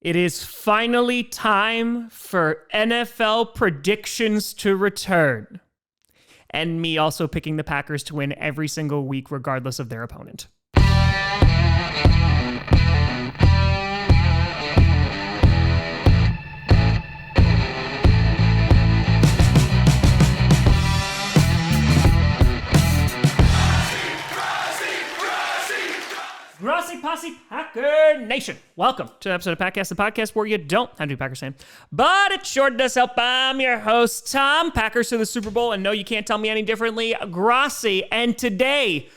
It is finally time for NFL predictions to return. And me also picking the Packers to win every single week, regardless of their opponent. Grossi Posse Packer Nation. Welcome to an episode of Packcast, the podcast where you don't have to be a Packers fan, but it sure does help. I'm your host, Tom. Packers to the Super Bowl, and no, you can't tell me any differently. Grossi, and today,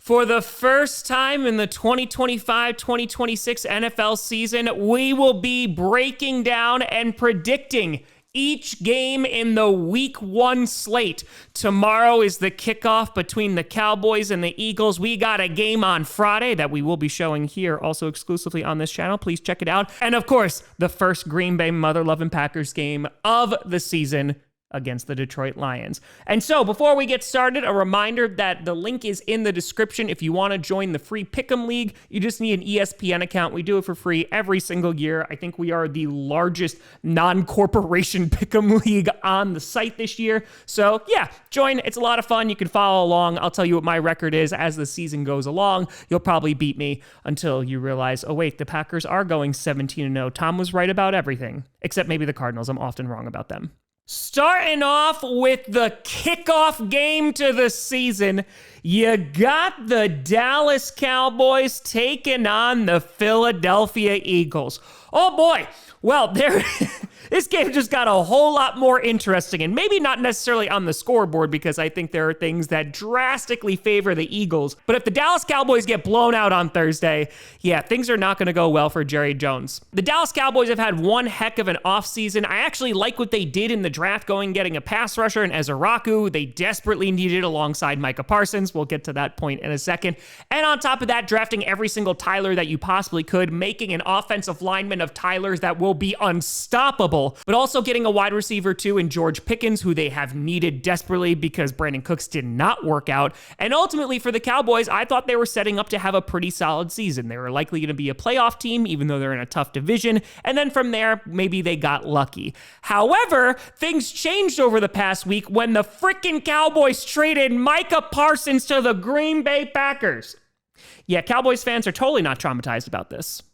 for the first time in the 2025-2026 NFL season, we will be breaking down and predicting each game in the Week 1 slate. Tomorrow is the kickoff between the Cowboys and the Eagles. We got a game on Friday that we will be showing here, also exclusively on this channel. Please check it out. And of course, the first Green Bay mother-loving Packers game of the season against the Detroit Lions. And so before we get started, a reminder that the link is in the description. If you want to join the free Pick'em League, you just need an ESPN account. We do it for free every single year. I think we are the largest non-corporation Pick'em League on the site this year. So yeah, join. It's a lot of fun. You can follow along. I'll tell you what my record is as the season goes along. You'll probably beat me until you realize, oh wait, the Packers are going 17-0. Tom was right about everything, except maybe the Cardinals. I'm often wrong about them. Starting off with the kickoff game to the season, you got the Dallas Cowboys taking on the Philadelphia Eagles. Oh boy, well, this game just got a whole lot more interesting, and maybe not necessarily on the scoreboard because I think there are things that drastically favor the Eagles. But if the Dallas Cowboys get blown out on Thursday, yeah, things are not going to go well for Jerry Jones. The Dallas Cowboys have had one heck of an offseason. I actually like what they did in the draft, getting a pass rusher in Ezraku. They desperately needed alongside Micah Parsons. We'll get to that point in a second. And on top of that, drafting every single Tyler that you possibly could, making an offensive lineman of Tylers that will be unstoppable, but also getting a wide receiver too in George Pickens, who they have needed desperately because Brandon Cooks did not work out. And ultimately for the Cowboys, I thought they were setting up to have a pretty solid season. They were likely going to be a playoff team, even though they're in a tough division. And then from there, maybe they got lucky. However, things changed over the past week when the freaking Cowboys traded Micah Parsons to the Green Bay Packers. Yeah, Cowboys fans are totally not traumatized about this.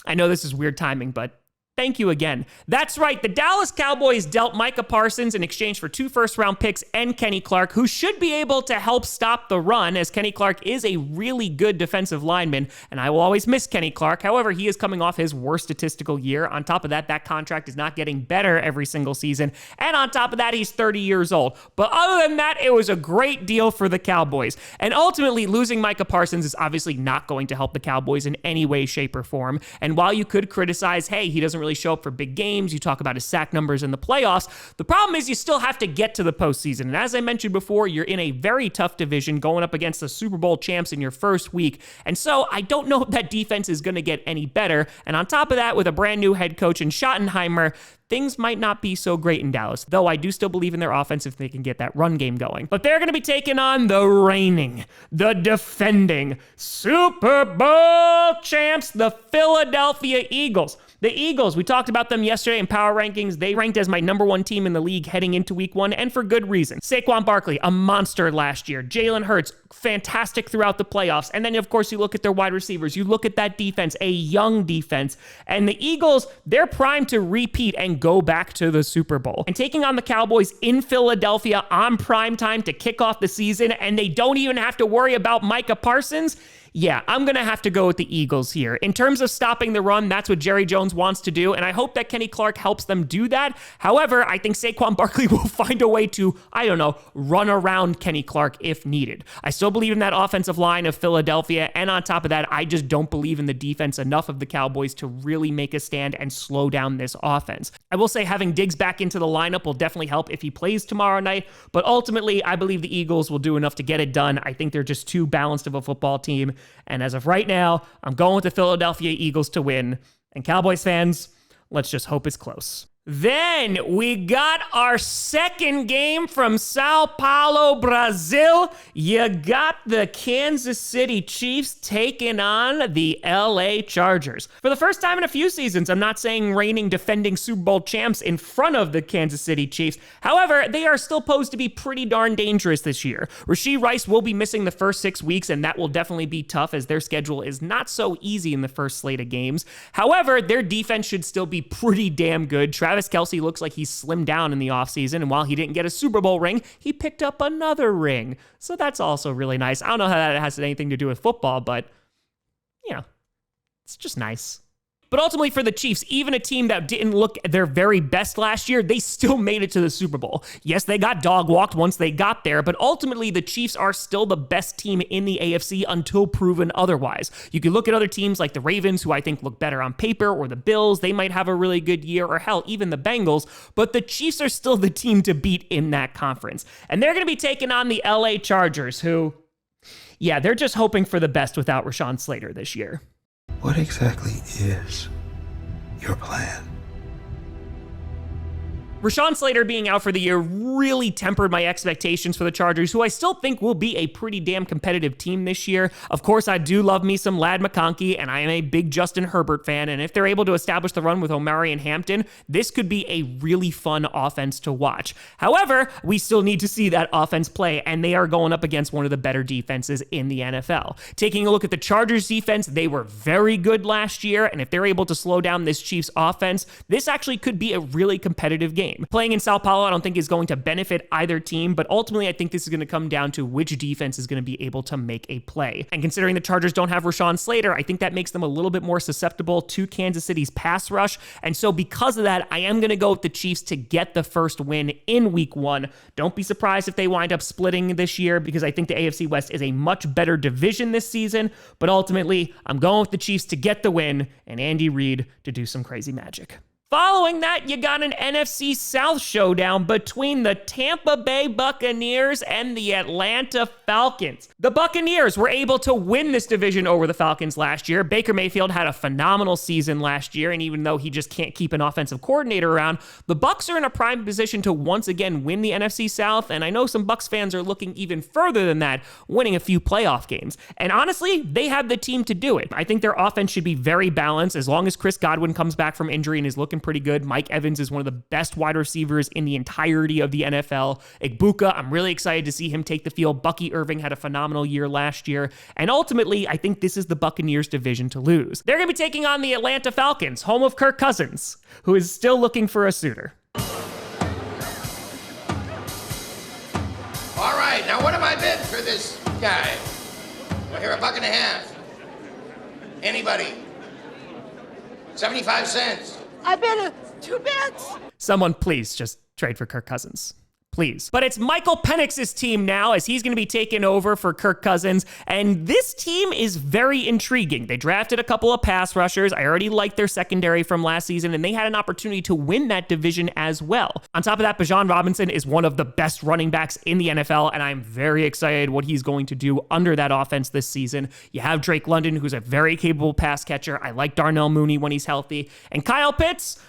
I know this is weird timing, but thank you again. That's right. The Dallas Cowboys dealt Micah Parsons in exchange for 2 first-round picks and Kenny Clark, who should be able to help stop the run, as Kenny Clark is a really good defensive lineman, and I will always miss Kenny Clark. However, he is coming off his worst statistical year. On top of that, that contract is not getting better every single season, and on top of that, he's 30 years old. But other than that, it was a great deal for the Cowboys. And ultimately, losing Micah Parsons is obviously not going to help the Cowboys in any way, shape, or form. And while you could criticize, hey, he doesn't really show up for big games, you talk about his sack numbers in the playoffs, the problem is you still have to get to the postseason. And as I mentioned before, you're in a very tough division going up against the Super Bowl champs in your first week. And so I don't know if that defense is going to get any better. And on top of that, with a brand new head coach in Schottenheimer, things might not be so great in Dallas, though I do still believe in their offense if they can get that run game going. But they're going to be taking on the reigning, the defending Super Bowl champs, the Philadelphia Eagles. The Eagles, we talked about them yesterday in Power Rankings. They ranked as my number 1 team in the league heading into Week 1, and for good reason. Saquon Barkley, a monster last year. Jalen Hurts, fantastic throughout the playoffs. And then, of course, you look at their wide receivers. You look at that defense, a young defense. And the Eagles, they're primed to repeat and go back to the Super Bowl. And taking on the Cowboys in Philadelphia on prime time to kick off the season, and they don't even have to worry about Micah Parsons, yeah, I'm going to have to go with the Eagles here. In terms of stopping the run, that's what Jerry Jones wants to do, and I hope that Kenny Clark helps them do that. However, I think Saquon Barkley will find a way to, run around Kenny Clark if needed. I still believe in that offensive line of Philadelphia, and on top of that, I just don't believe in the defense enough of the Cowboys to really make a stand and slow down this offense. I will say having Diggs back into the lineup will definitely help if he plays tomorrow night, but ultimately, I believe the Eagles will do enough to get it done. I think they're just too balanced of a football team. And as of right now, I'm going with the Philadelphia Eagles to win. And Cowboys fans, let's just hope it's close. Then we got our second game from Sao Paulo, Brazil. You got the Kansas City Chiefs taking on the LA Chargers. For the first time in a few seasons, I'm not saying reigning defending Super Bowl champs in front of the Kansas City Chiefs. However, they are still posed to be pretty darn dangerous this year. Rashee Rice will be missing the first 6 weeks, and that will definitely be tough as their schedule is not so easy in the first slate of games. However, their defense should still be pretty damn good. Travis Kelce looks like he's slimmed down in the offseason, and while he didn't get a Super Bowl ring, he picked up another ring. So that's also really nice. I don't know how that has anything to do with football, but, it's just nice. But ultimately for the Chiefs, even a team that didn't look their very best last year, they still made it to the Super Bowl. Yes, they got dog walked once they got there, but ultimately the Chiefs are still the best team in the AFC until proven otherwise. You can look at other teams like the Ravens, who I think look better on paper, or the Bills. They might have a really good year, or hell, even the Bengals, but the Chiefs are still the team to beat in that conference. And they're going to be taking on the LA Chargers, who, they're just hoping for the best without Rashawn Slater this year. What exactly is your plan? Rashawn Slater being out for the year really tempered my expectations for the Chargers, who I still think will be a pretty damn competitive team this year. Of course, I do love me some Ladd McConkey, and I am a big Justin Herbert fan, and if they're able to establish the run with Omari and Hampton, this could be a really fun offense to watch. However, we still need to see that offense play, and they are going up against one of the better defenses in the NFL. Taking a look at the Chargers defense, they were very good last year, and if they're able to slow down this Chiefs offense, this actually could be a really competitive game. Playing in Sao Paulo, I don't think is going to benefit either team, but ultimately I think this is going to come down to which defense is going to be able to make a play. And considering the Chargers don't have Rashawn Slater, I think that makes them a little bit more susceptible to Kansas City's pass rush. And so because of that, I am going to go with the Chiefs to get the first win in week 1. Don't be surprised if they wind up splitting this year, because I think the AFC West is a much better division this season. But ultimately, I'm going with the Chiefs to get the win and Andy Reid to do some crazy magic. Following that, you got an NFC South showdown between the Tampa Bay Buccaneers and the Atlanta Falcons. The Buccaneers were able to win this division over the Falcons last year. Baker Mayfield had a phenomenal season last year, and even though he just can't keep an offensive coordinator around, the Bucs are in a prime position to once again win the NFC South, and I know some Bucs fans are looking even further than that, winning a few playoff games. And honestly, they have the team to do it. I think their offense should be very balanced as long as Chris Godwin comes back from injury and is looking pretty good. Mike Evans is one of the best wide receivers in the entirety of the NFL. Igbuka, I'm really excited to see him take the field. Bucky Irving had a phenomenal year last year. And ultimately, I think this is the Buccaneers division to lose. They're going to be taking on the Atlanta Falcons, home of Kirk Cousins, who is still looking for a suitor. All right, now what have I bid for this guy? Well, here, $1.50. Anybody? 75 cents. I bet 2 bets. Someone please just trade for Kirk Cousins. Please. But it's Michael Penix's team now, as he's going to be taking over for Kirk Cousins. And this team is very intriguing. They drafted a couple of pass rushers. I already liked their secondary from last season, and they had an opportunity to win that division as well. On top of that, Bijan Robinson is one of the best running backs in the NFL, and I'm very excited what he's going to do under that offense this season. You have Drake London, who's a very capable pass catcher. I like Darnell Mooney when he's healthy. And Kyle Pitts,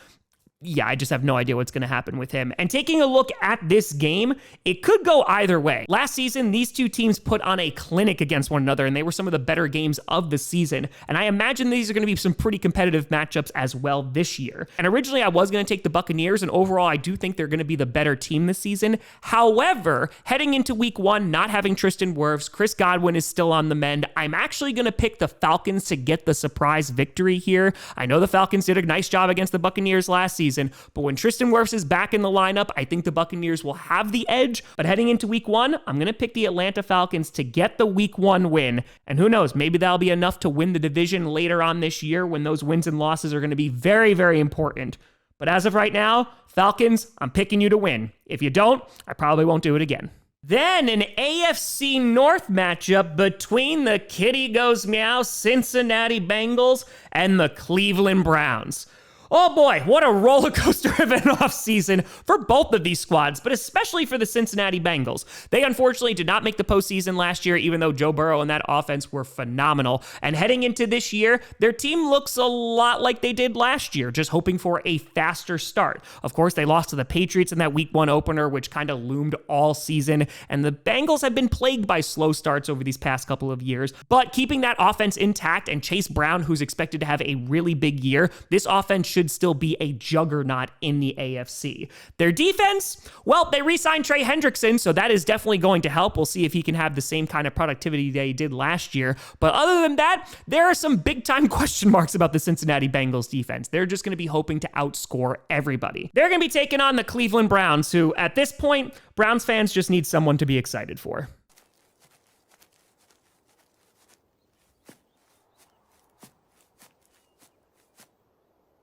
I just have no idea what's going to happen with him. And taking a look at this game, it could go either way. Last season, these two teams put on a clinic against one another, and they were some of the better games of the season. And I imagine these are going to be some pretty competitive matchups as well this year. And originally, I was going to take the Buccaneers, and overall, I do think they're going to be the better team this season. However, heading into week 1, not having Tristan Wirfs, Chris Godwin is still on the mend. I'm actually going to pick the Falcons to get the surprise victory here. I know the Falcons did a nice job against the Buccaneers last season, but when Tristan Wirfs is back in the lineup, I think the Buccaneers will have the edge. But heading into week 1, I'm going to pick the Atlanta Falcons to get the week 1 win. And who knows, maybe that'll be enough to win the division later on this year when those wins and losses are going to be very, very important. But as of right now, Falcons, I'm picking you to win. If you don't, I probably won't do it again. Then an AFC North matchup between the Kitty Goes Meow Cincinnati Bengals and the Cleveland Browns. Oh boy, what a roller coaster of an offseason for both of these squads, but especially for the Cincinnati Bengals. They unfortunately did not make the postseason last year, even though Joe Burrow and that offense were phenomenal. And heading into this year, their team looks a lot like they did last year, just hoping for a faster start. Of course, they lost to the Patriots in that week 1 opener, which kind of loomed all season. And the Bengals have been plagued by slow starts over these past couple of years. But keeping that offense intact and Chase Brown, who's expected to have a really big year, this offense should still be a juggernaut in the AFC. Their defense, well, they re-signed Trey Hendrickson, so that is definitely going to help. We'll see if he can have the same kind of productivity that he did last year. But other than that, there are some big-time question marks about the Cincinnati Bengals defense. They're just going to be hoping to outscore everybody. They're going to be taking on the Cleveland Browns, who, at this point, Browns fans just need someone to be excited for.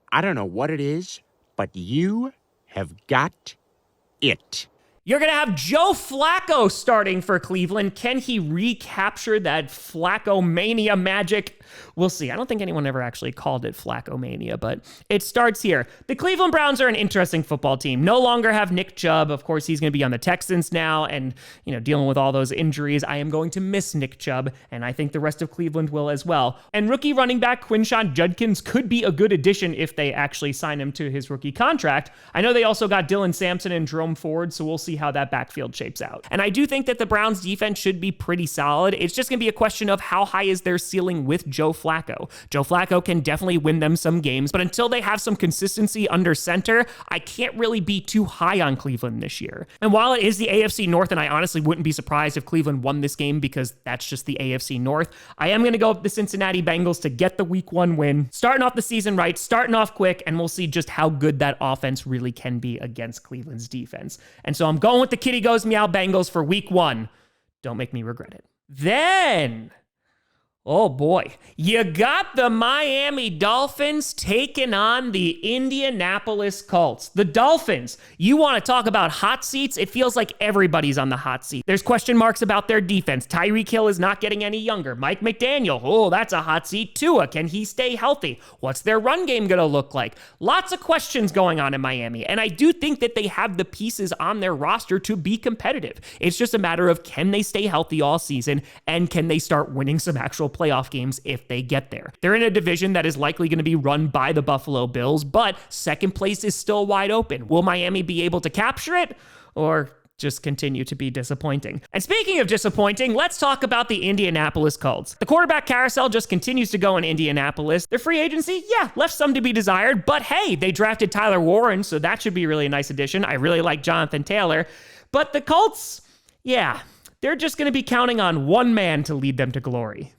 I don't know what it is, but you have got it. You're going to have Joe Flacco starting for Cleveland. Can he recapture that Flacco-mania magic? We'll see. I don't think anyone ever actually called it Flacco-mania, but it starts here. The Cleveland Browns are an interesting football team. No longer have Nick Chubb. Of course, he's going to be on the Texans now and, dealing with all those injuries. I am going to miss Nick Chubb, and I think the rest of Cleveland will as well. And rookie running back Quinshon Judkins could be a good addition if they actually sign him to his rookie contract. I know they also got Dylan Sampson and Jerome Ford, so we'll see how that backfield shapes out. And I do think that the Browns defense should be pretty solid. It's just going to be a question of how high is their ceiling with Joe Flacco. Joe Flacco can definitely win them some games, but until they have some consistency under center, I can't really be too high on Cleveland this year. And while it is the AFC North, and I honestly wouldn't be surprised if Cleveland won this game because that's just the AFC North, I am going to go with the Cincinnati Bengals to get the week 1 win. Starting off the season right, starting off quick, and we'll see just how good that offense really can be against Cleveland's defense. And so I'm going with the Kitty Goes Meow Bengals for week 1. Don't make me regret it. Then, oh boy, you got the Miami Dolphins taking on the Indianapolis Colts. The Dolphins, you want to talk about hot seats? It feels like everybody's on the hot seat. There's question marks about their defense. Tyreek Hill is not getting any younger. Mike McDaniel, oh, that's a hot seat. Tua, can he stay healthy? What's their run game going to look like? Lots of questions going on in Miami, and I do think that they have the pieces on their roster to be competitive. It's just a matter of can they stay healthy all season, and can they start winning some actual playoff games if they get there. They're in a division that is likely going to be run by the Buffalo Bills, but second place is still wide open. Will Miami be able to capture it, or just continue to be disappointing? And speaking of disappointing, let's talk about the Indianapolis Colts. The quarterback carousel just continues to go in Indianapolis. Their free agency, left some to be desired, but hey, they drafted Tyler Warren, so that should be really a nice addition. I really like Jonathan Taylor, but the Colts, they're just going to be counting on one man to lead them to glory.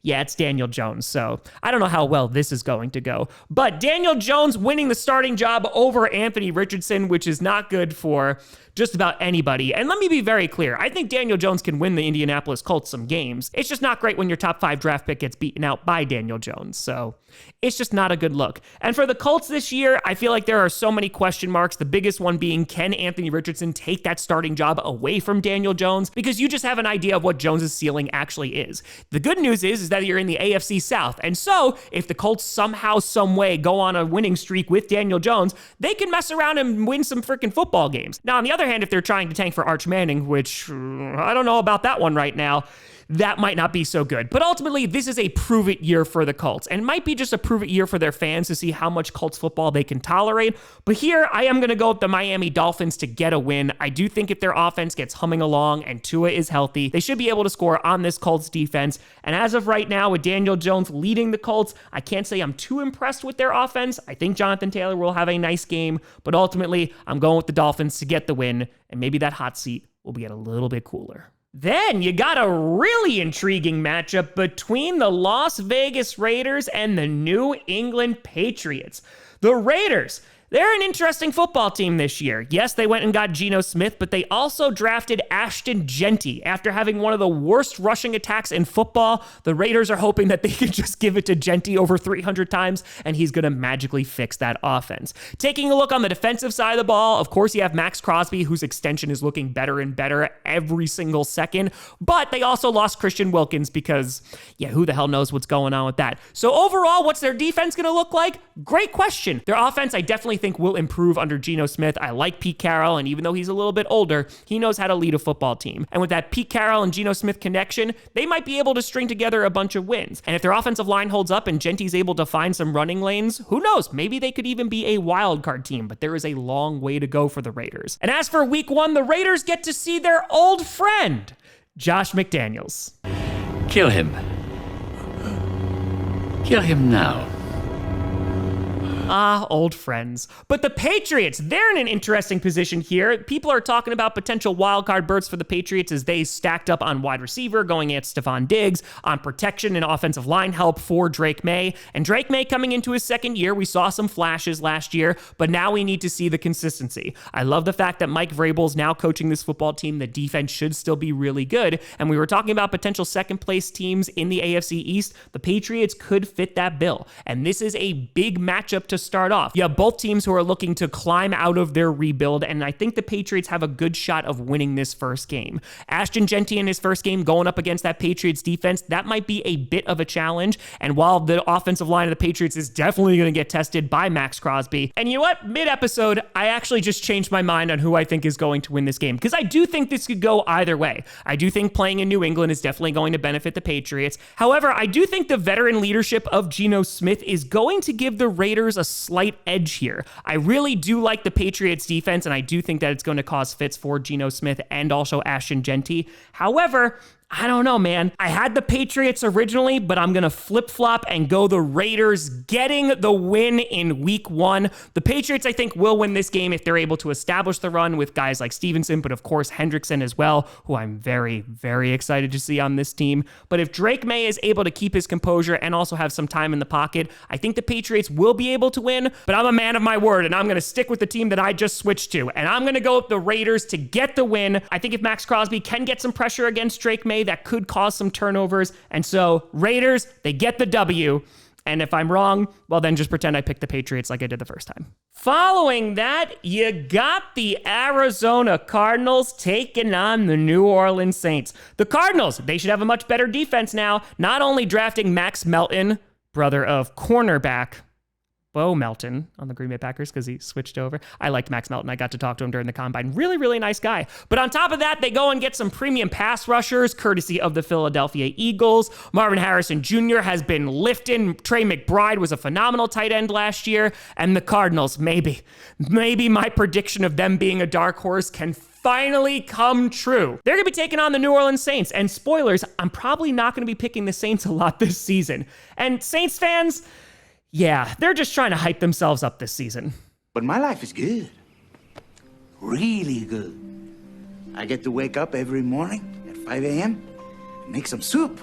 Yeah, it's Daniel Jones, so I don't know how well this is going to go. But Daniel Jones winning the starting job over Anthony Richardson, which is not good for just about anybody. And let me be very clear. I think Daniel Jones can win the Indianapolis Colts some games. It's just not great when your top 5 draft pick gets beaten out by Daniel Jones. So it's just not a good look. And for the Colts this year, I feel like there are so many question marks. The biggest one being, can Anthony Richardson take that starting job away from Daniel Jones? Because you just have an idea of what Jones's ceiling actually is. The good news is that you're in the AFC South. And so if the Colts somehow, some way go on a winning streak with Daniel Jones, they can mess around and win some freaking football games. Now, on the other hand, if they're trying to tank for Arch Manning, which I don't know about that one right now, that might not be so good. But ultimately, this is a prove-it year for the Colts, and might be just a prove-it year for their fans to see how much Colts football they can tolerate. But here, I am going to go with the Miami Dolphins to get a win. I do think if their offense gets humming along and Tua is healthy, they should be able to score on this Colts defense. And as of right now, with Daniel Jones leading the Colts, I can't say I'm too impressed with their offense. I think Jonathan Taylor will have a nice game, but ultimately, I'm going with the Dolphins to get the win, and maybe that hot seat will get a little bit cooler. Then you got a really intriguing matchup between the Las Vegas Raiders and the New England Patriots. The Raiders, They're an interesting football team this year. Yes, they went and got Geno Smith, but they also drafted Ashton Jeanty. After having one of the worst rushing attacks in football, the Raiders are hoping that they can just give it to Jeanty over 300 times, and he's going to magically fix that offense. Taking a look on the defensive side of the ball, of course, you have Max Crosby, whose extension is looking better and better every single second, but they also lost Christian Wilkins because, yeah, who the hell knows what's going on with that. So overall, what's their defense going to look like? Great question. Their offense, I definitely think will improve under Geno Smith. I like Pete Carroll, and even though he's a little bit older, he knows how to lead a football team. And with that Pete Carroll and Geno Smith connection, they might be able to string together a bunch of wins. And if their offensive line holds up and Genty's able to find some running lanes, who knows? Maybe they could even be a wild card team, but there is a long way to go for the Raiders. And as for week 1, the Raiders get to see their old friend, Josh McDaniels. Kill him. Kill him now. Ah, old friends. But the Patriots, they're in an interesting position here. People are talking about potential wildcard berths for the Patriots as they stacked up on wide receiver, going at Stephon Diggs, on protection and offensive line help for Drake May. And Drake May coming into his second year, we saw some flashes last year, but now we need to see the consistency. I love the fact that Mike Vrabel's now coaching this football team. The defense should still be really good. And we were talking about potential second place teams in the AFC East. The Patriots could fit that bill. And this is a big matchup to start off. You have both teams who are looking to climb out of their rebuild, and I think the Patriots have a good shot of winning this first game. Ashton Jeanty in his first game going up against that Patriots defense, that might be a bit of a challenge, and while the offensive line of the Patriots is definitely going to get tested by Max Crosby, and you know what? Mid-episode, I actually just changed my mind on who I think is going to win this game, because I do think this could go either way. I do think playing in New England is definitely going to benefit the Patriots. However, I do think the veteran leadership of Geno Smith is going to give the Raiders a slight edge here. I really do like the Patriots defense, and I do think that it's going to cause fits for Geno Smith and also Ashton Jeanty. However, I don't know, man. I had the Patriots originally, but I'm going to flip-flop and go the Raiders getting the win in week 1. The Patriots, I think, will win this game if they're able to establish the run with guys like Stevenson, but of course Hendrickson as well, who I'm very, very excited to see on this team. But if Drake May is able to keep his composure and also have some time in the pocket, I think the Patriots will be able to win, but I'm a man of my word, and I'm going to stick with the team that I just switched to, and I'm going to go with the Raiders to get the win. I think if Max Crosby can get some pressure against Drake May, that could cause some turnovers. And so Raiders, they get the W. And if I'm wrong, well, then just pretend I picked the Patriots like I did the first time. Following that, you got the Arizona Cardinals taking on the New Orleans Saints. The Cardinals, they should have a much better defense now, not only drafting Max Melton, brother of cornerback Bo Melton on the Green Bay Packers because he switched over. I liked Max Melton. I got to talk to him during the combine. Really, really nice guy. But on top of that, they go and get some premium pass rushers, courtesy of the Philadelphia Eagles. Marvin Harrison Jr. has been lifting. Trey McBride was a phenomenal tight end last year. And the Cardinals, maybe my prediction of them being a dark horse can finally come true. They're going to be taking on the New Orleans Saints. And spoilers, I'm probably not going to be picking the Saints a lot this season. And Saints fans, yeah, they're just trying to hype themselves up this season. But my life is good. Really good. I get to wake up every morning at 5 a.m. and make some soup.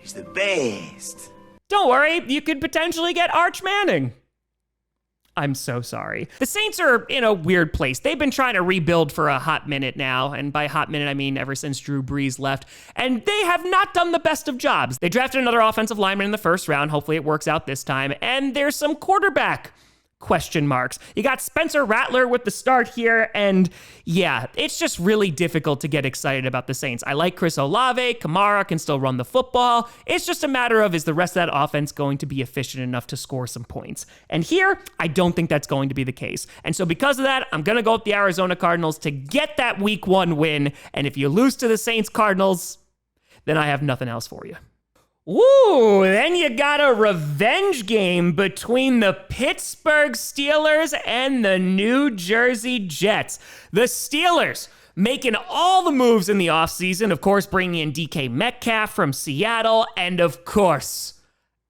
It's the best. Don't worry, you could potentially get Arch Manning. I'm so sorry. The Saints are in a weird place. They've been trying to rebuild for a hot minute now, and by hot minute, I mean ever since Drew Brees left, and they have not done the best of jobs. They drafted another offensive lineman in the first round. Hopefully it works out this time, and there's some quarterback question marks. You got Spencer Rattler with the start here, and yeah, it's just really difficult to get excited about the Saints. I like Chris Olave. Kamara can still run the football. It's just a matter of, is the rest of that offense going to be efficient enough to score some points? And here, I don't think that's going to be the case. And so because of that, I'm going to go with the Arizona Cardinals to get that week 1 win. And if you lose to the Saints Cardinals, then I have nothing else for you. Ooh, then you got a revenge game between the Pittsburgh Steelers and the New Jersey Jets. The Steelers making all the moves in the offseason, of course, bringing in DK Metcalf from Seattle, and of course,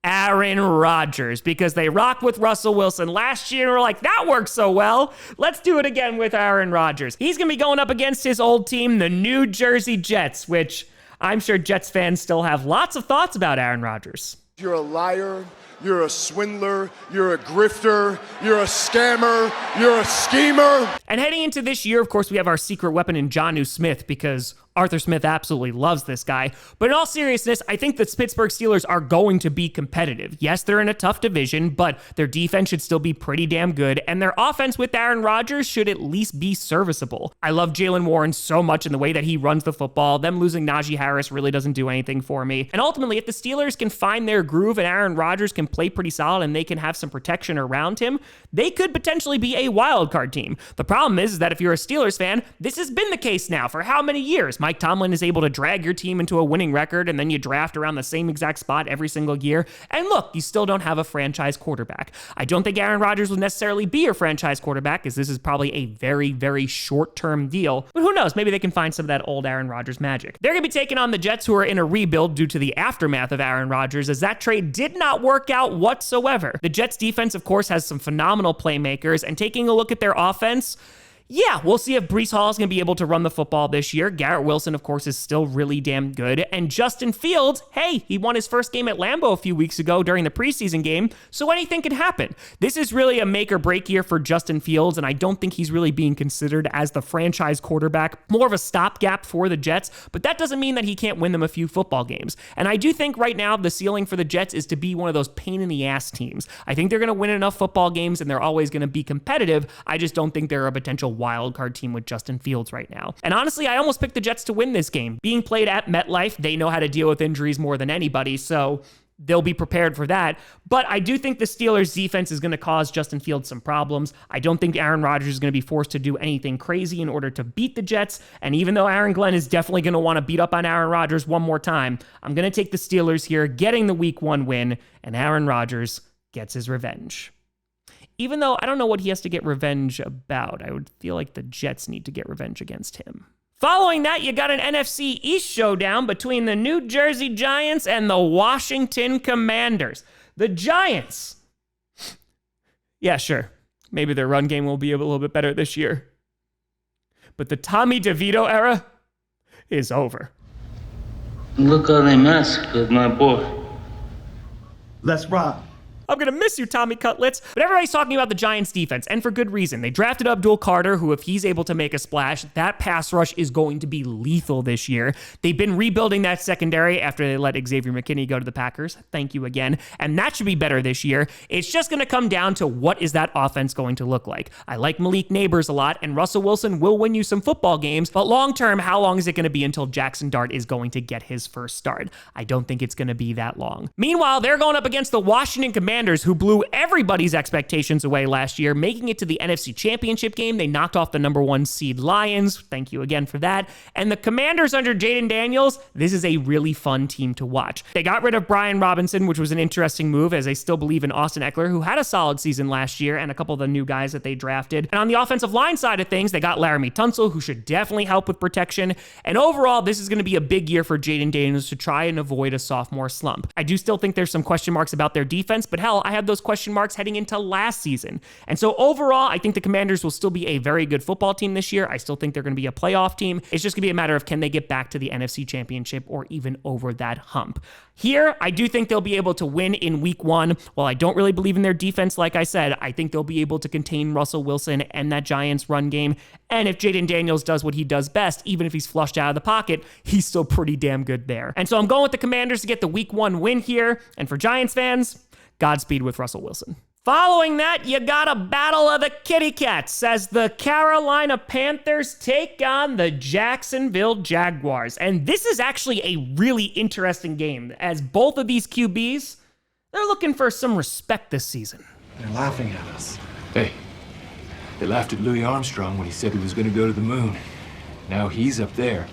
Aaron Rodgers, because they rocked with Russell Wilson last year and were like, that worked so well. Let's do it again with Aaron Rodgers. He's going to be going up against his old team, the New Jersey Jets, which I'm sure Jets fans still have lots of thoughts about Aaron Rodgers. You're a liar, you're a swindler, you're a grifter, you're a scammer, you're a schemer. And heading into this year, of course, we have our secret weapon in Jonnu Smith because Arthur Smith absolutely loves this guy. But in all seriousness, I think the Pittsburgh Steelers are going to be competitive. Yes, they're in a tough division, but their defense should still be pretty damn good, and their offense with Aaron Rodgers should at least be serviceable. I love Jaylen Warren so much in the way that he runs the football. Them losing Najee Harris really doesn't do anything for me. And ultimately, if the Steelers can find their groove and Aaron Rodgers can play pretty solid and they can have some protection around him, they could potentially be a wild card team. The problem is that if you're a Steelers fan, this has been the case now for how many years? Mike Tomlin is able to drag your team into a winning record, and then you draft around the same exact spot every single year. And look, you still don't have a franchise quarterback. I don't think Aaron Rodgers will necessarily be your franchise quarterback, as this is probably a very, very short-term deal. But who knows? Maybe they can find some of that old Aaron Rodgers magic. They're going to be taking on the Jets, who are in a rebuild due to the aftermath of Aaron Rodgers, as that trade did not work out whatsoever. The Jets defense, of course, has some phenomenal playmakers, and taking a look at their offense, yeah, we'll see if Breece Hall is going to be able to run the football this year. Garrett Wilson, of course, is still really damn good. And Justin Fields, hey, he won his first game at Lambeau a few weeks ago during the preseason game, so anything can happen. This is really a make or break year for Justin Fields, and I don't think he's really being considered as the franchise quarterback, more of a stopgap for the Jets, but that doesn't mean that he can't win them a few football games. And I do think right now the ceiling for the Jets is to be one of those pain-in-the-ass teams. I think they're going to win enough football games, and they're always going to be competitive. I just don't think they're a potential wild card team with Justin Fields right now. And honestly, I almost picked the Jets to win this game. Being played at MetLife, they know how to deal with injuries more than anybody, so they'll be prepared for that. But I do think the Steelers' defense is going to cause Justin Fields some problems. I don't think Aaron Rodgers is going to be forced to do anything crazy in order to beat the Jets. And even though Aaron Glenn is definitely going to want to beat up on Aaron Rodgers one more time, I'm going to take the Steelers here, getting the Week 1 win, and Aaron Rodgers gets his revenge. Even though I don't know what he has to get revenge about. I would feel like the Jets need to get revenge against him. Following that, you got an NFC East showdown between the New Jersey Giants and the Washington Commanders. The Giants. Yeah, sure. Maybe their run game will be a little bit better this year. But the Tommy DeVito era is over. Look how they massacred my boy. Let's rock. I'm going to miss you, Tommy Cutlets. But everybody's talking about the Giants defense, and for good reason. They drafted Abdul Carter, who, if he's able to make a splash, that pass rush is going to be lethal this year. They've been rebuilding that secondary after they let Xavier McKinney go to the Packers. Thank you again. And that should be better this year. It's just going to come down to what is that offense going to look like. I like Malik Neighbors a lot, and Russell Wilson will win you some football games, but long term, how long is it going to be until Jackson Dart is going to get his first start? I don't think it's going to be that long. Meanwhile, they're going up against the Washington Commanders, who blew everybody's expectations away last year, making it to the NFC Championship game. They knocked off the number 1 seed Lions. Thank you again for that. And the Commanders under Jaden Daniels, this is a really fun team to watch. They got rid of Brian Robinson, which was an interesting move, as they still believe in Austin Eckler, who had a solid season last year, and a couple of the new guys that they drafted. And on the offensive line side of things, they got Laramie Tunsil, who should definitely help with protection. And overall, this is going to be a big year for Jaden Daniels to try and avoid a sophomore slump. I do still think there's some question marks about their defense, but hell, I had those question marks heading into last season. And so overall, I think the Commanders will still be a very good football team this year. I still think they're going to be a playoff team. It's just going to be a matter of can they get back to the NFC Championship or even over that hump. Here, I do think they'll be able to win in Week 1. While I don't really believe in their defense, like I said, I think they'll be able to contain Russell Wilson and that Giants run game. And if Jaden Daniels does what he does best, even if he's flushed out of the pocket, he's still pretty damn good there. And so I'm going with the Commanders to get the Week 1 win here. And for Giants fans, Godspeed with Russell Wilson. Following that, you got a battle of the kitty cats as the Carolina Panthers take on the Jacksonville Jaguars. And this is actually a really interesting game, as both of these QBs, they're looking for some respect this season. They're laughing at us. Hey, they laughed at Louis Armstrong when he said he was going to go to the moon. Now he's up there,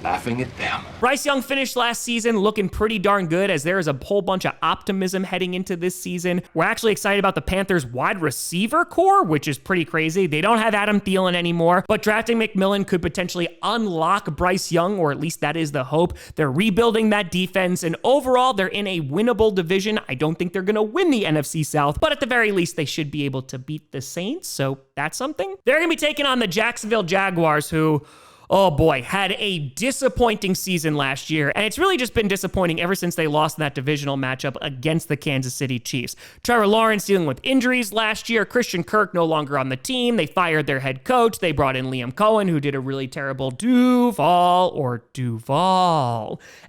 laughing at them. Bryce Young finished last season looking pretty darn good, as there is a whole bunch of optimism heading into this season. We're actually excited about the Panthers wide receiver core, which is pretty crazy. They don't have Adam Thielen anymore, but drafting McMillan could potentially unlock Bryce Young, or at least that is the hope. They're rebuilding that defense, and overall, they're in a winnable division. I don't think they're going to win the NFC South, but at the very least, they should be able to beat the Saints, so that's something. They're going to be taking on the Jacksonville Jaguars, who, oh boy, had a disappointing season last year, and it's really just been disappointing ever since they lost in that divisional matchup against the Kansas City Chiefs. Trevor Lawrence dealing with injuries last year, Christian Kirk no longer on the team, they fired their head coach, they brought in Liam Cohen, who did a really terrible Duval.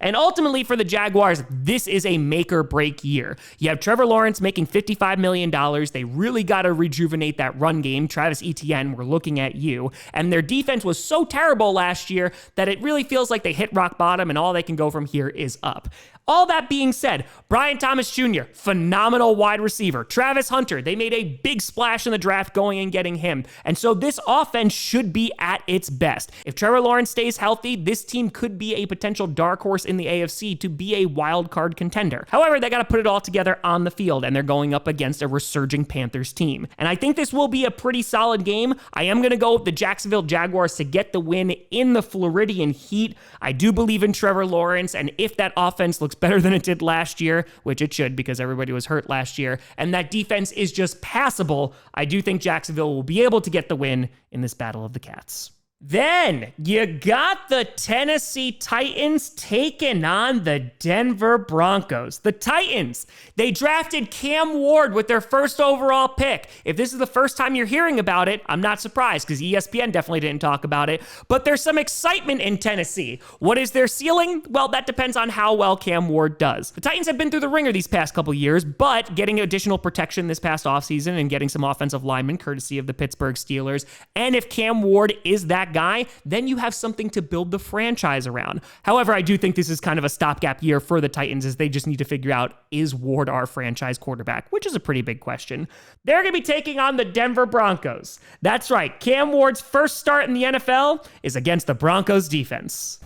And ultimately for the Jaguars, this is a make or break year. You have Trevor Lawrence making $55 million, they really got to rejuvenate that run game. Travis Etienne, we're looking at you. And their defense was so terrible last year that it really feels like they hit rock bottom and all they can go from here is up. All that being said, Brian Thomas Jr., phenomenal wide receiver. Travis Hunter, they made a big splash in the draft going and getting him. And so this offense should be at its best. If Trevor Lawrence stays healthy, this team could be a potential dark horse in the AFC to be a wild card contender. However, they got to put it all together on the field, and they're going up against a resurging Panthers team. And I think this will be a pretty solid game. I am going to go with the Jacksonville Jaguars to get the win in the Floridian heat. I do believe in Trevor Lawrence, and if that offense looks better than it did last year, which it should because everybody was hurt last year, and that defense is just passable, I do think Jacksonville will be able to get the win in this Battle of the Cats. Then you got the Tennessee Titans taking on the Denver Broncos. The Titans, they drafted Cam Ward with their first overall pick. If this is the first time you're hearing about it, I'm not surprised because ESPN definitely didn't talk about it. But there's some excitement in Tennessee. What is their ceiling? Well, that depends on how well Cam Ward does. The Titans have been through the ringer these past couple years, but getting additional protection this past offseason and getting some offensive linemen courtesy of the Pittsburgh Steelers. And if Cam Ward is that guy, then you have something to build the franchise around. However, I do think this is kind of a stopgap year for the Titans as they just need to figure out, is Ward our franchise quarterback? Which is a pretty big question. They're going to be taking on the Denver Broncos. That's right, Cam Ward's first start in the NFL is against the Broncos defense.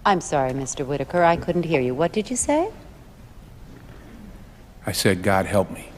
I'm sorry, Mr. Whitaker, I couldn't hear you. What did you say? I said, God help me.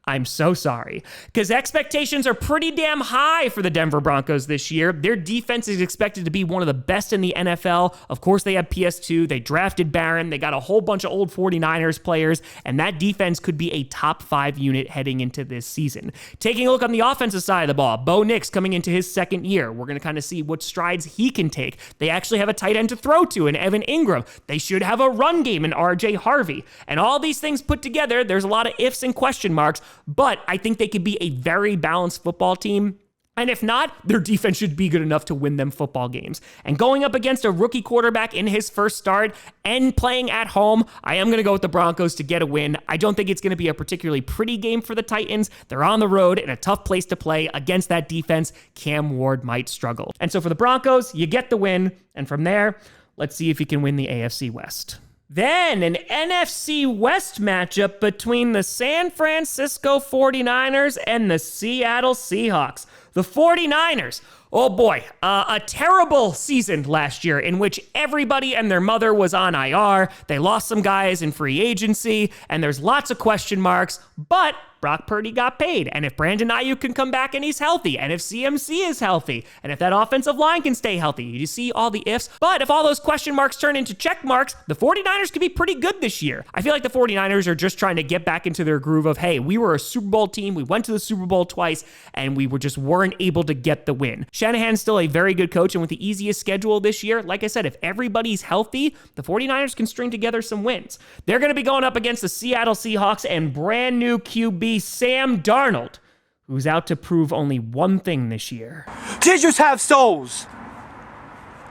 I'm so sorry, because expectations are pretty damn high for the Denver Broncos this year. Their defense is expected to be one of the best in the NFL. Of course, they have PS2. They drafted Barron. They got a whole bunch of old 49ers players, and that defense could be a top 5 unit heading into this season. Taking a look on the offensive side of the ball, Bo Nix coming into his second year. We're going to kind of see what strides he can take. They actually have a tight end to throw to in Evan Ingram. They should have a run game in RJ Harvey. And all these things put together, there's a lot of ifs and question marks, but I think they could be a very balanced football team. And if not, their defense should be good enough to win them football games. And going up against a rookie quarterback in his first start and playing at home, I am going to go with the Broncos to get a win. I don't think it's going to be a particularly pretty game for the Titans. They're on the road in a tough place to play against that defense. Cam Ward might struggle. And so for the Broncos, you get the win. And from there, let's see if you can win the AFC West. Then an NFC West matchup between the San Francisco 49ers and the Seattle Seahawks. The 49ers, oh boy, a terrible season last year in which everybody and their mother was on IR. They lost some guys in free agency, and there's lots of question marks, but Brock Purdy got paid. And if Brandon Ayuk can come back and he's healthy, and if CMC is healthy, and if that offensive line can stay healthy, you see all the ifs. But if all those question marks turn into check marks, the 49ers could be pretty good this year. I feel like the 49ers are just trying to get back into their groove of, hey, we were a Super Bowl team, we went to the Super Bowl twice, and we weren't able to get the win. Shanahan's still a very good coach, and with the easiest schedule this year, like I said, if everybody's healthy, the 49ers can string together some wins. They're going to be going up against the Seattle Seahawks and brand new QB Sam Darnold, who's out to prove only one thing this year. Teachers have souls.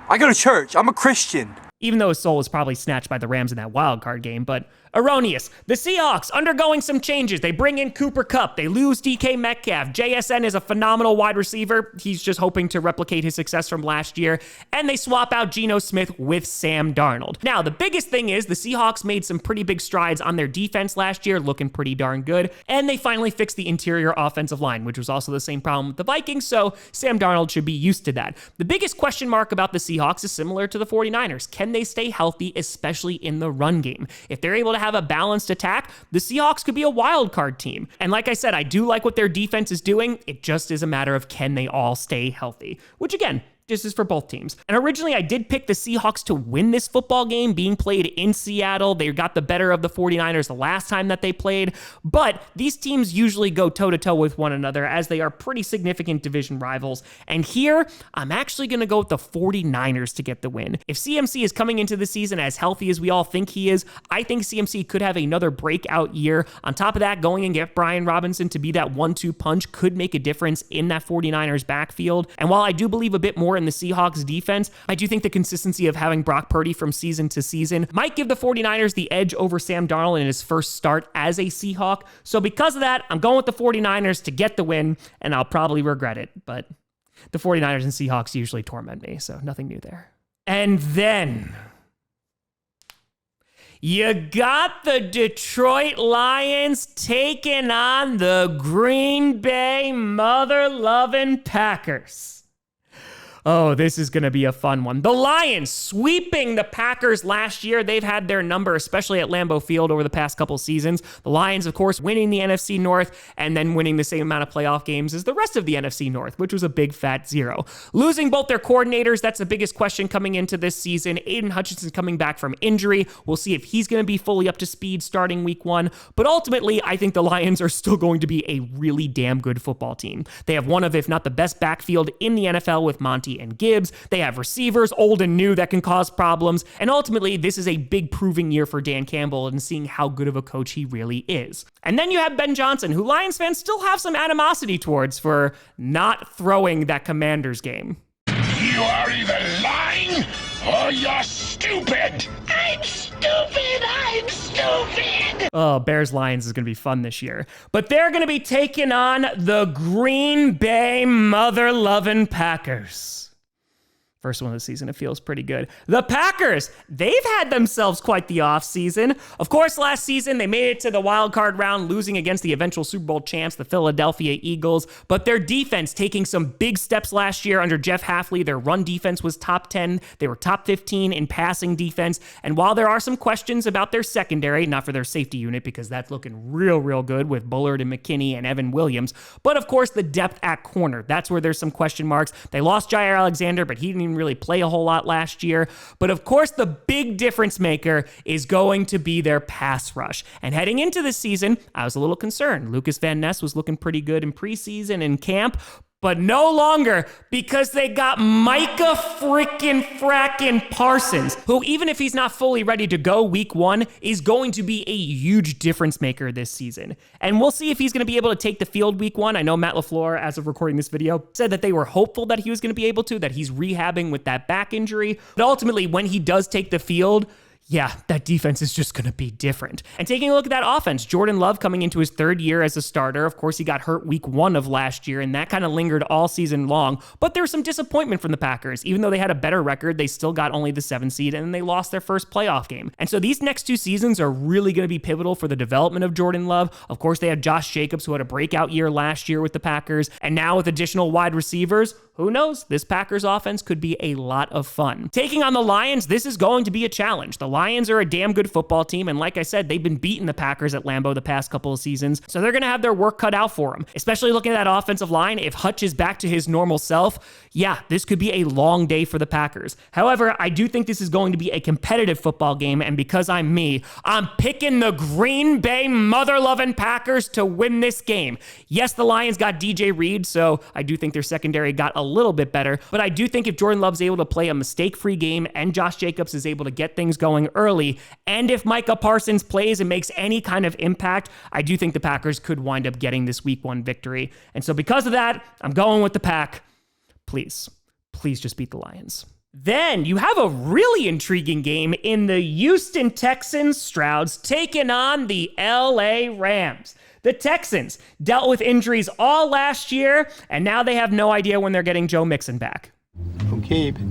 I go to church. I'm a Christian. Even though his soul was probably snatched by the Rams in that wild card game, but erroneous. The Seahawks undergoing some changes. They bring in Cooper Kupp. They lose DK Metcalf. JSN is a phenomenal wide receiver. He's just hoping to replicate his success from last year. And they swap out Geno Smith with Sam Darnold. Now, the biggest thing is the Seahawks made some pretty big strides on their defense last year, looking pretty darn good. And they finally fixed the interior offensive line, which was also the same problem with the Vikings, so Sam Darnold should be used to that. The biggest question mark about the Seahawks is similar to the 49ers. Can they stay healthy, especially in the run game? If they're able to have a balanced attack, the Seahawks could be a wild card team. And like I said, I do like what their defense is doing. It just is a matter of can they all stay healthy, which again, This is for both teams. And originally, I did pick the Seahawks to win this football game being played in Seattle. They got the better of the 49ers the last time that they played. But these teams usually go toe-to-toe with one another as they are pretty significant division rivals. And here, I'm actually going to go with the 49ers to get the win. If CMC is coming into the season as healthy as we all think he is, I think CMC could have another breakout year. On top of that, going and get Brian Robinson to be that 1-2 punch could make a difference in that 49ers backfield. And while I do believe a bit more in the Seahawks defense, I do think the consistency of having Brock Purdy from season to season might give the 49ers the edge over Sam Darnold in his first start as a Seahawk. So because of that, I'm going with the 49ers to get the win, and I'll probably regret it. But the 49ers and Seahawks usually torment me, so nothing new there. And then you got the Detroit Lions taking on the Green Bay mother-loving Packers. Oh, this is going to be a fun one. The Lions sweeping the Packers last year. They've had their number, especially at Lambeau Field over the past couple seasons. The Lions, of course, winning the NFC North and then winning the same amount of playoff games as the rest of the NFC North, which was a big fat 0. Losing both their coordinators, that's the biggest question coming into this season. Aiden Hutchinson coming back from injury. We'll see if he's going to be fully up to speed starting week 1. But ultimately, I think the Lions are still going to be a really damn good football team. They have one of, if not the best backfield in the NFL with Monty and Gibbs. They have receivers, old and new, that can cause problems. And ultimately, this is a big proving year for Dan Campbell and seeing how good of a coach he really is. And then you have Ben Johnson, who Lions fans still have some animosity towards for not throwing that Commanders game. You are either lying or you're stupid. I'm stupid. I'm stupid. Oh, Bears-Lions is going to be fun this year. But they're going to be taking on the Green Bay mother-loving Packers. First one of the season, it feels pretty good. The Packers, they've had themselves quite the offseason. Of course, last season, they made it to the wild card round, losing against the eventual Super Bowl champs, the Philadelphia Eagles. But their defense taking some big steps last year under Jeff Hafley. Their run defense was top 10. They were top 15 in passing defense. And while there are some questions about their secondary, not for their safety unit, because that's looking real good with Bullard and McKinney and Evan Williams. But of course, the depth at corner, that's where there's some question marks. They lost Jair Alexander, but he didn't even really play a whole lot last year. But of course, the big difference maker is going to be their pass rush. And heading into this season, I was a little concerned. Lucas Van Ness was looking pretty good in preseason and camp, but no longer, because they got Micah frackin' Parsons, who, even if he's not fully ready to go week 1, is going to be a huge difference maker this season. And we'll see if he's going to be able to take the field week 1. I know Matt LaFleur, as of recording this video, said that they were hopeful that he was going to be able to, that he's rehabbing with that back injury. But ultimately, when he does take the field, yeah, that defense is just going to be different. And taking a look at that offense, Jordan Love coming into his 3rd year as a starter. Of course, he got hurt week 1 of last year, and that kind of lingered all season long. But there was some disappointment from the Packers. Even though they had a better record, they still got only the 7th seed, and they lost their first playoff game. And so these next 2 seasons are really going to be pivotal for the development of Jordan Love. Of course, they have Josh Jacobs, who had a breakout year last year with the Packers. And now with additional wide receivers, who knows? This Packers offense could be a lot of fun. Taking on the Lions, this is going to be a challenge. The Lions are a damn good football team, and like I said, they've been beating the Packers at Lambeau the past couple of seasons, so they're going to have their work cut out for them. Especially looking at that offensive line, if Hutch is back to his normal self, yeah, this could be a long day for the Packers. However, I do think this is going to be a competitive football game, and because I'm me, I'm picking the Green Bay mother-loving Packers to win this game. Yes, the Lions got DJ Reed, so I do think their secondary got a little bit better, but I do think if Jordan Love's able to play a mistake-free game and Josh Jacobs is able to get things going early, and if Micah Parsons plays and makes any kind of impact, I do think the Packers could wind up getting this week 1 victory. And so because of that, I'm going with the Pack. Please just beat the Lions. Then you have a really intriguing game in the Houston Texans. Strouds taking on the LA Rams. The Texans dealt with injuries all last year, and now they have no idea when they're getting Joe Mixon back. Okay, but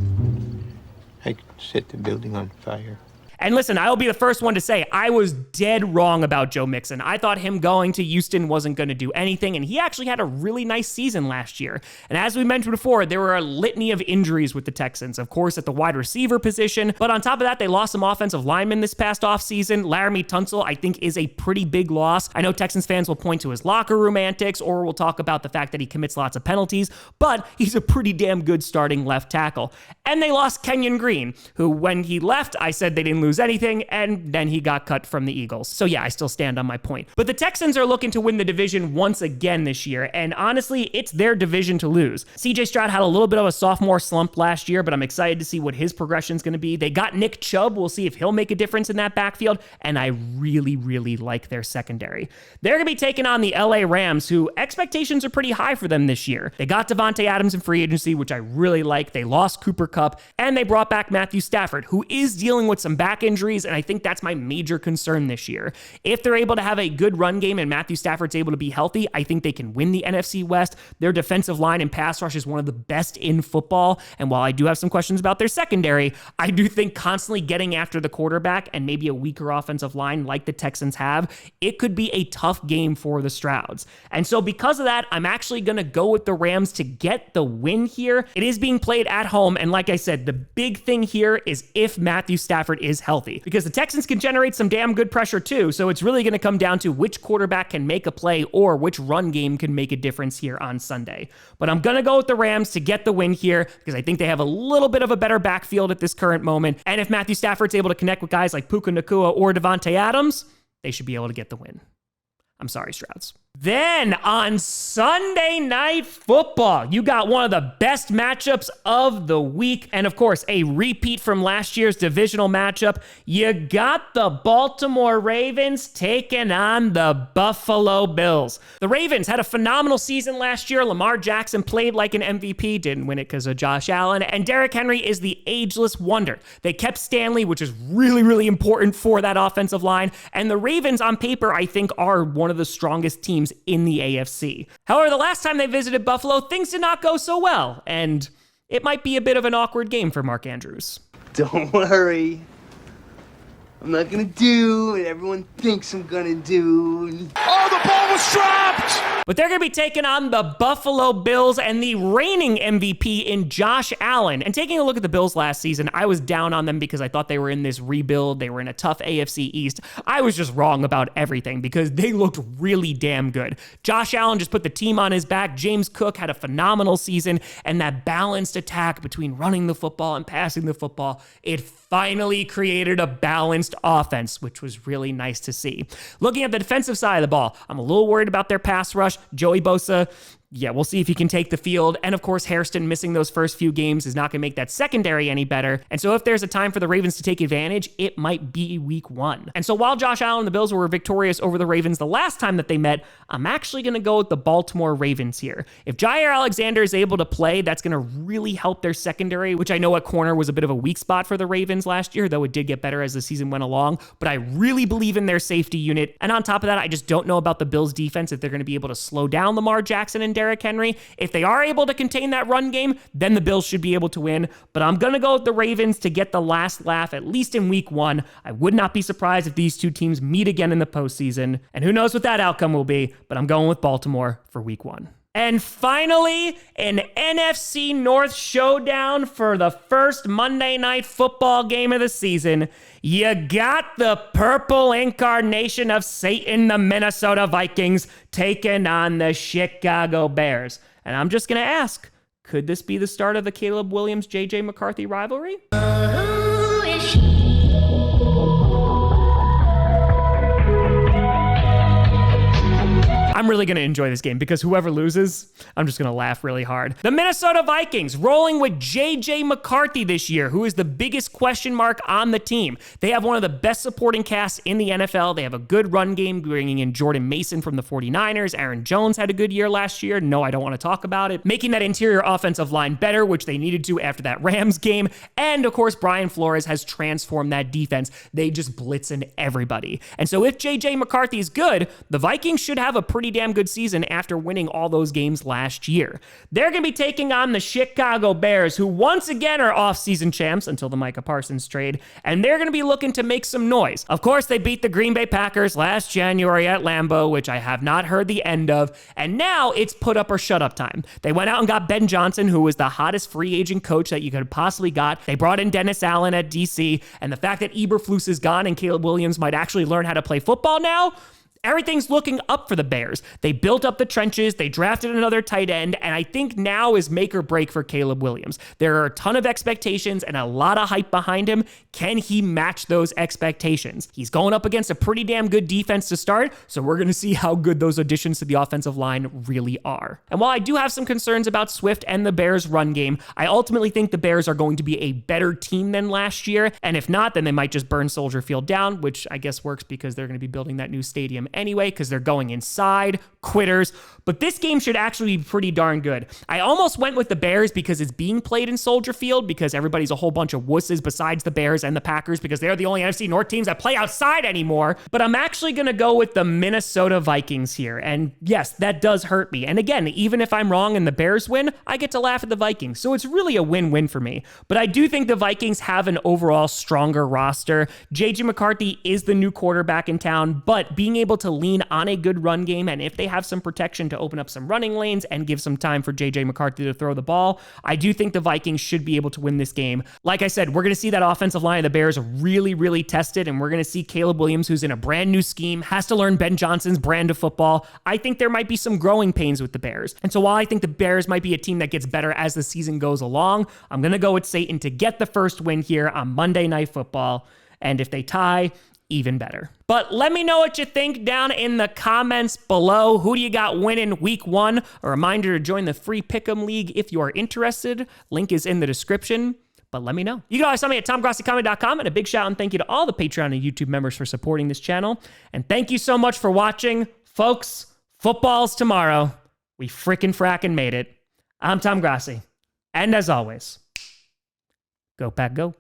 I set the building on fire. And listen, I'll be the first one to say I was dead wrong about Joe Mixon. I thought him going to Houston wasn't going to do anything, and he actually had a really nice season last year. And as we mentioned before, there were a litany of injuries with the Texans, of course, at the wide receiver position. But on top of that, they lost some offensive linemen this past offseason. Laramie Tunsil, I think, is a pretty big loss. I know Texans fans will point to his locker room antics, or we'll talk about the fact that he commits lots of penalties, but he's a pretty damn good starting left tackle. And they lost Kenyon Green, who when he left, I said they didn't lose anything, and then he got cut from the Eagles. So yeah, I still stand on my point. But the Texans are looking to win the division once again this year, and honestly, it's their division to lose. CJ Stroud had a little bit of a sophomore slump last year, but I'm excited to see what his progression is going to be. They got Nick Chubb. We'll see if he'll make a difference in that backfield, and I really, really like their secondary. They're going to be taking on the LA Rams, who expectations are pretty high for them this year. They got Devontae Adams in free agency, which I really like. They lost Cooper Kupp, and they brought back Matthew Stafford, who is dealing with some back injuries, and I think that's my major concern this year. If they're able to have a good run game and Matthew Stafford's able to be healthy, I think they can win the NFC West. Their defensive line and pass rush is one of the best in football, and while I do have some questions about their secondary, I do think constantly getting after the quarterback and maybe a weaker offensive line like the Texans have, it could be a tough game for the Strouds. And so because of that, I'm actually going to go with the Rams to get the win here. It is being played at home, and like I said, the big thing here is if Matthew Stafford is healthy, because the Texans can generate some damn good pressure too, so it's really going to come down to which quarterback can make a play or which run game can make a difference here on Sunday. But I'm going to go with the Rams to get the win here because I think they have a little bit of a better backfield at this current moment, and if Matthew Stafford's able to connect with guys like Puka Nacua or Devontae Adams, they should be able to get the win. I'm sorry, Strouds. Then on Sunday Night Football, you got one of the best matchups of the week. And of course, a repeat from last year's divisional matchup. You got the Baltimore Ravens taking on the Buffalo Bills. The Ravens had a phenomenal season last year. Lamar Jackson played like an MVP, didn't win it because of Josh Allen. And Derrick Henry is the ageless wonder. They kept Stanley, which is really, really important for that offensive line. And the Ravens on paper, I think, are one of the strongest teams in the AFC. However, the last time they visited Buffalo, things did not go so well, and it might be a bit of an awkward game for Mark Andrews. Don't worry. I'm not gonna do what everyone thinks I'm gonna do. Oh, the ball was dropped! But they're going to be taking on the Buffalo Bills and the reigning MVP in Josh Allen. And taking a look at the Bills last season, I was down on them because I thought they were in this rebuild. They were in a tough AFC East. I was just wrong about everything because they looked really damn good. Josh Allen just put the team on his back. James Cook had a phenomenal season, and that balanced attack between running the football and passing the football, it finally created a balanced offense, which was really nice to see. Looking at the defensive side of the ball, I'm a little worried about their pass rush. Joey Bosa, yeah, we'll see if he can take the field. And of course, Hairston missing those first few games is not going to make that secondary any better. And so if there's a time for the Ravens to take advantage, it might be week 1. And so while Josh Allen and the Bills were victorious over the Ravens the last time that they met, I'm actually going to go with the Baltimore Ravens here. If Jair Alexander is able to play, that's going to really help their secondary, which I know at corner was a bit of a weak spot for the Ravens last year, though it did get better as the season went along. But I really believe in their safety unit. And on top of that, I just don't know about the Bills defense, if they're going to be able to slow down Lamar Jackson and Derrick Henry. If they are able to contain that run game, then the Bills should be able to win. But I'm going to go with the Ravens to get the last laugh, at least in week 1. I would not be surprised if these two teams meet again in the postseason. And who knows what that outcome will be, but I'm going with Baltimore for week 1. And finally, an NFC North showdown for the first Monday Night Football game of the season. You got the purple incarnation of Satan, the Minnesota Vikings, taking on the Chicago Bears. And I'm just going to ask, could this be the start of the Caleb Williams, J.J. McCarthy rivalry? I'm really going to enjoy this game because whoever loses, I'm just going to laugh really hard. The Minnesota Vikings rolling with J.J. McCarthy this year, who is the biggest question mark on the team. They have one of the best supporting casts in the NFL. They have a good run game, bringing in Jordan Mason from the 49ers. Aaron Jones had a good year last year. No, I don't want to talk about it. Making that interior offensive line better, which they needed to after that Rams game. And of course, Brian Flores has transformed that defense. They just blitzing everybody. And so if J.J. McCarthy is good, the Vikings should have a pretty pretty damn good season after winning all those games last year. They're going to be taking on the Chicago Bears, who once again are off-season champs until the Micah Parsons trade, and they're going to be looking to make some noise. Of course, they beat the Green Bay Packers last January at Lambeau, which I have not heard the end of, and now it's put up or shut up time. They went out and got Ben Johnson, who was the hottest free agent coach that you could have possibly got. They brought in Dennis Allen at DC, and the fact that Eberflus is gone and Caleb Williams might actually learn how to play football now, everything's looking up for the Bears. They built up the trenches, they drafted another tight end, and I think now is make or break for Caleb Williams. There are a ton of expectations and a lot of hype behind him. Can he match those expectations? He's going up against a pretty damn good defense to start, so we're going to see how good those additions to the offensive line really are. And while I do have some concerns about Swift and the Bears' run game, I ultimately think the Bears are going to be a better team than last year, and if not, then they might just burn Soldier Field down, which I guess works because they're going to be building that new stadium anyway, because they're going inside. Quitters. But this game should actually be pretty darn good. I almost went with the Bears because it's being played in Soldier Field, because everybody's a whole bunch of wusses besides the Bears and the Packers, because they're the only NFC North teams that play outside anymore. But I'm actually going to go with the Minnesota Vikings here. And yes, that does hurt me. And again, even if I'm wrong and the Bears win, I get to laugh at the Vikings. So it's really a win-win for me. But I do think the Vikings have an overall stronger roster. JJ McCarthy is the new quarterback in town, but being able to lean on a good run game, and if they have some protection to open up some running lanes and give some time for JJ McCarthy to throw the ball, I do think the Vikings should be able to win this game. Like I said, we're going to see that offensive line of the Bears really, really tested, and we're going to see Caleb Williams, who's in a brand new scheme, has to learn Ben Johnson's brand of football. I think there might be some growing pains with the Bears. And so while I think the Bears might be a team that gets better as the season goes along, I'm going to go with Satan to get the first win here on Monday Night Football. And if they tie, even better. But let me know what you think down in the comments below. Who do you got winning week 1? A reminder to join the free Pick'em League if you are interested. Link is in the description. But let me know. You can always find me at TomGrossiComedy.com, and a big shout out and thank you to all the Patreon and YouTube members for supporting this channel. And thank you so much for watching. Folks, football's tomorrow. We frickin' made it. I'm Tom Grossi. And as always, go Pack Go.